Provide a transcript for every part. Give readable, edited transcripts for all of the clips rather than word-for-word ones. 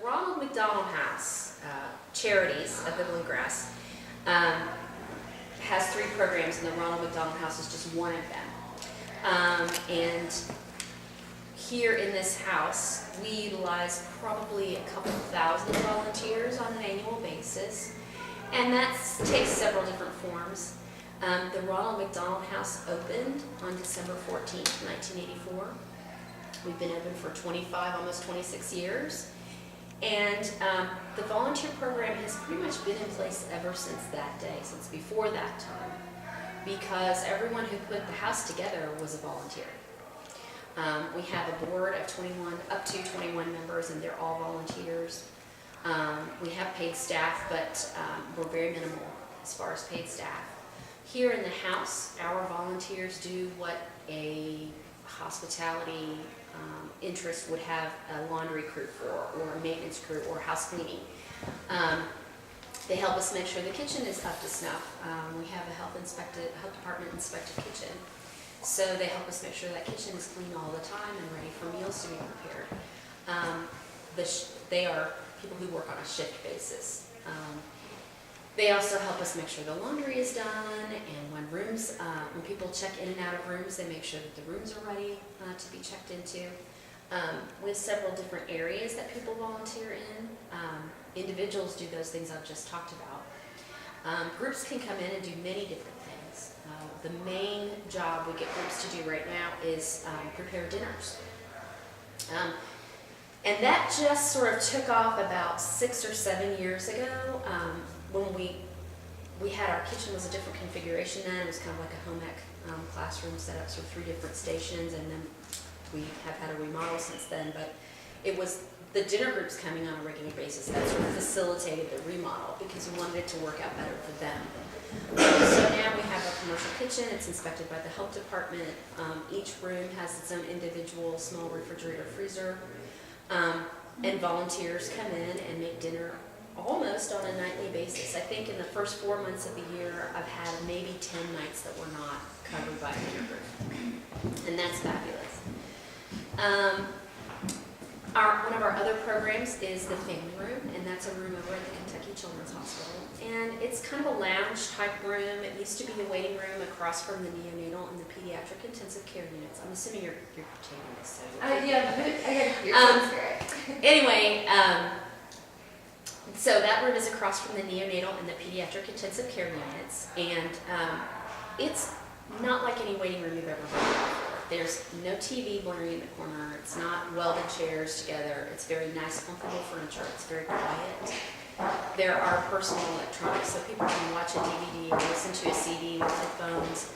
Ronald McDonald House, Charities of the Bluegrass, has 3 programs, and the Ronald McDonald House is just one of them. And here in this house, we utilize probably a couple thousand volunteers on an annual basis, and that takes several different forms. The Ronald McDonald House opened on December 14th, 1984. We've been open for 25, almost 26 years. And the volunteer program has pretty much been in place ever since that day, since before that time, because everyone who put the house together was a volunteer. We have a board of 21, up to 21 members, and they're all volunteers. We have paid staff, but we're very minimal as far as paid staff. Here in the house, our volunteers do what a hospitality interest would have a laundry crew for, or a maintenance crew, or house cleaning. They help us make sure the kitchen is up to snuff. We have a health department inspected kitchen. So they help us make sure that kitchen is clean all the time and ready for meals to be prepared. They are people who work on a shift basis. They also help us make sure the laundry is done, and when people check in and out of rooms, they make sure that the rooms are ready to be checked into. We have several different areas that people volunteer in. Individuals do those things I've just talked about. Groups can come in and do many different things. The main job we get groups to do right now is prepare dinners. And that just sort of took off about 6 or 7 years ago. When we had, our kitchen was a different configuration then. It was kind of like a home ec classroom set up, so 3 different stations, and then we have had a remodel since then. But it was the dinner groups coming on a regular basis that sort of facilitated the remodel, because we wanted it to work out better for them. So now we have a commercial kitchen. It's inspected by the health department. Each room has its own individual small refrigerator, freezer, and volunteers come in and make dinner almost on a nightly basis. I think in the first 4 months of the year, I've had maybe 10 nights that were not covered by a dinner group, and that's fabulous. One of our other programs is the family room, and that's a room over at the Kentucky Children's Hospital. And it's kind of a lounge type room. It used to be a waiting room across from the neonatal and the pediatric intensive care units. I'm assuming you're taking this. Anyway, so that room is across from the neonatal and the pediatric intensive care units, and it's not like any waiting room you've ever been in. There's no TV blaring in the corner. It's not welded chairs together. It's very nice, comfortable furniture. It's very quiet. There are personal electronics, so people can watch a DVD or listen to a CD with headphones.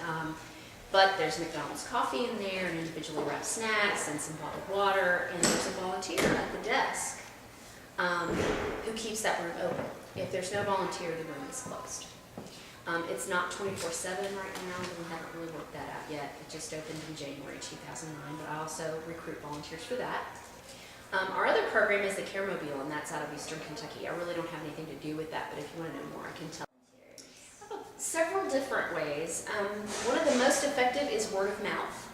But there's McDonald's coffee in there, and individually wrapped snacks, and some bottled water, and there's a volunteer at the desk who keeps that room open. If there's no volunteer, the room is closed. It's not 24/7 right now. We haven't really worked that out yet. It just opened in January 2009, but I also recruit volunteers for that. Our other program is the Care Mobile, and that's out of Eastern Kentucky. I really don't have anything to do with that, but if you want to know more, I can tell you. Several different ways. One of the most effective is word of mouth.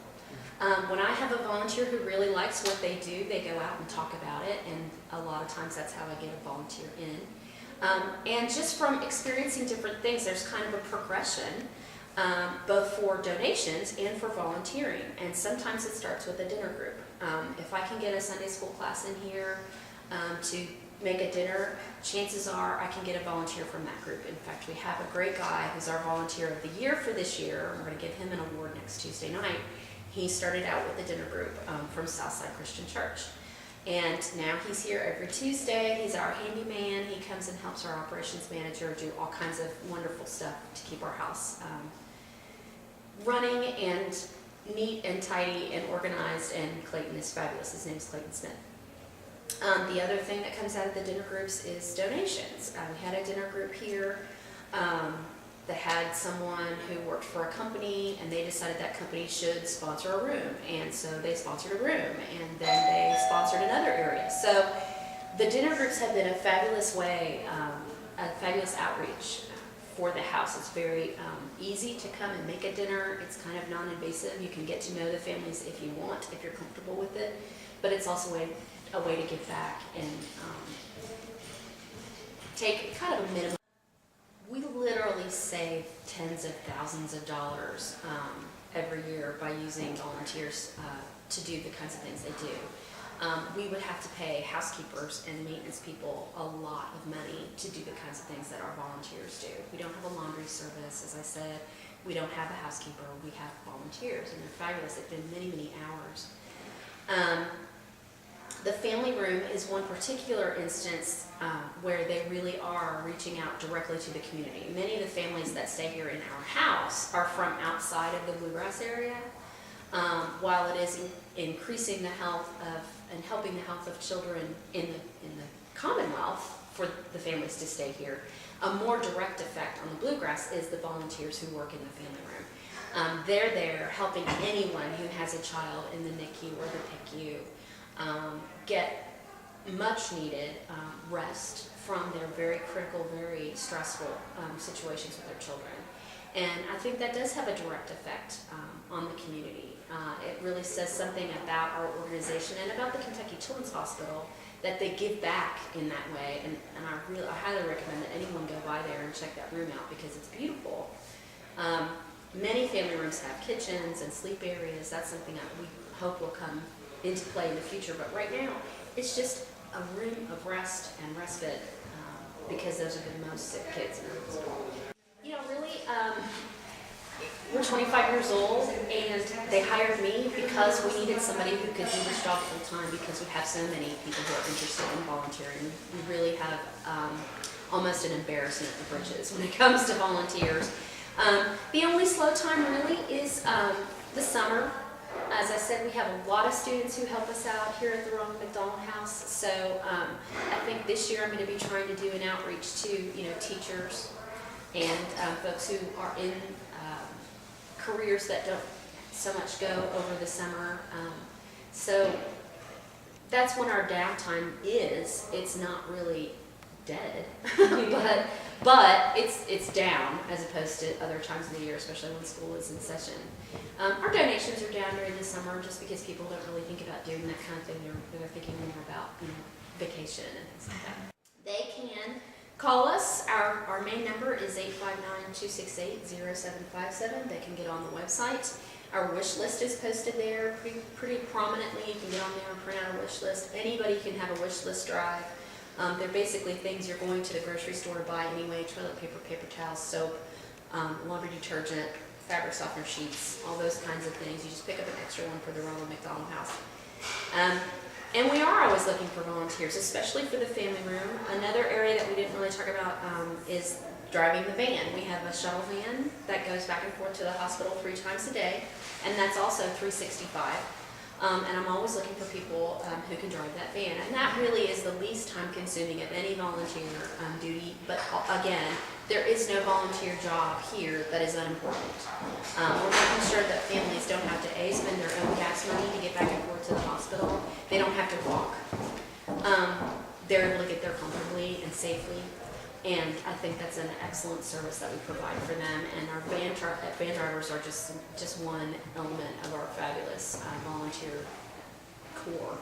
When I have a volunteer who really likes what they do, they go out and talk about it, and a lot of times that's how I get a volunteer in. And just from experiencing different things, there's kind of a progression, both for donations and for volunteering. And sometimes it starts with a dinner group. If I can get a Sunday school class in here to make a dinner, chances are I can get a volunteer from that group. In fact, we have a great guy who's our volunteer of the year for this year. We're going to give him an award next Tuesday night. He started out with the dinner group from Southside Christian Church. And now he's here every Tuesday. He's our handyman. He comes and helps our operations manager do all kinds of wonderful stuff to keep our house running and neat and tidy and organized. And Clayton is fabulous. His name's Clayton Smith. The other thing that comes out of the dinner groups is donations. We had a dinner group here that had someone who worked for a company, and they decided that company should sponsor a room, and so they sponsored a room, and then they sponsored another area. So the dinner groups have been a fabulous way, a fabulous outreach for the house. It's very easy to come and make a dinner. It's kind of non-invasive. You can get to know the families if you want, if you're comfortable with it, but it's also a way a way to give back and take kind of a minimum. We literally save tens of thousands of dollars every year by using volunteers to do the kinds of things they do. We would have to pay housekeepers and maintenance people a lot of money to do the kinds of things that our volunteers do. We don't have a laundry service, as I said. We don't have a housekeeper. We have volunteers, and they're fabulous. They've been many, many hours. The family room is one particular instance where they really are reaching out directly to the community. Many of the families that stay here in our house are from outside of the Bluegrass area. While it is increasing the health of and helping the health of children in the Commonwealth for the families to stay here, a more direct effect on the Bluegrass is the volunteers who work in the family room. They're there helping anyone who has a child in the NICU or the PICU get much needed rest from their very critical, very stressful situations with their children. And I think that does have a direct effect on the community. It really says something about our organization and about the Kentucky Children's Hospital that they give back in that way. And I highly recommend that anyone go by there and check that room out because it's beautiful. Many family rooms have kitchens and sleep areas. That's something that we hope will come into play in the future. But right now, it's just a room of rest and respite because those are the most sick kids in our hospital. You know, really, we're 25 years old, and they hired me because we needed somebody who could do this job full time because we have so many people who are interested in volunteering. We really have almost an embarrassment of bridges when it comes to volunteers. The only slow time really is the summer. As I said, we have a lot of students who help us out here at the Ronald McDonald House. So I think this year I'm going to be trying to do an outreach to teachers and folks who are in careers that don't so much go over the summer. So that's when our downtime is. It's not really dead, but it's down as opposed to other times of the year, especially when school is in session. Our donations are down during the summer just because people don't really think about doing that kind of thing. They're thinking more about vacation and things like that. They can call us. Our main number is 859-268-0757. They can get on the website. Our wish list is posted there pretty prominently. You can get on there and print out a wish list. Anybody can have a wish list drive. They're basically things you're going to the grocery store to buy anyway: toilet paper, paper towels, soap, laundry detergent, fabric softener sheets, all those kinds of things. You just pick up an extra one for the Ronald McDonald House. And we are always looking for volunteers, especially for the family room. Another area that we didn't really talk about is driving the van. We have a shuttle van that goes back and forth to the hospital 3 times a day, and that's also 365. And I'm always looking for people who can drive that van. And that really is the least time consuming of any volunteer duty. But again, there is no volunteer job here that is unimportant. We're making sure that families don't have to spend their own gas money to get back and forth to the hospital. They don't have to walk. They're able to get there comfortably and safely. And I think that's an excellent service that we provide for them. And our van drivers are just one element of our fabulous volunteer corps.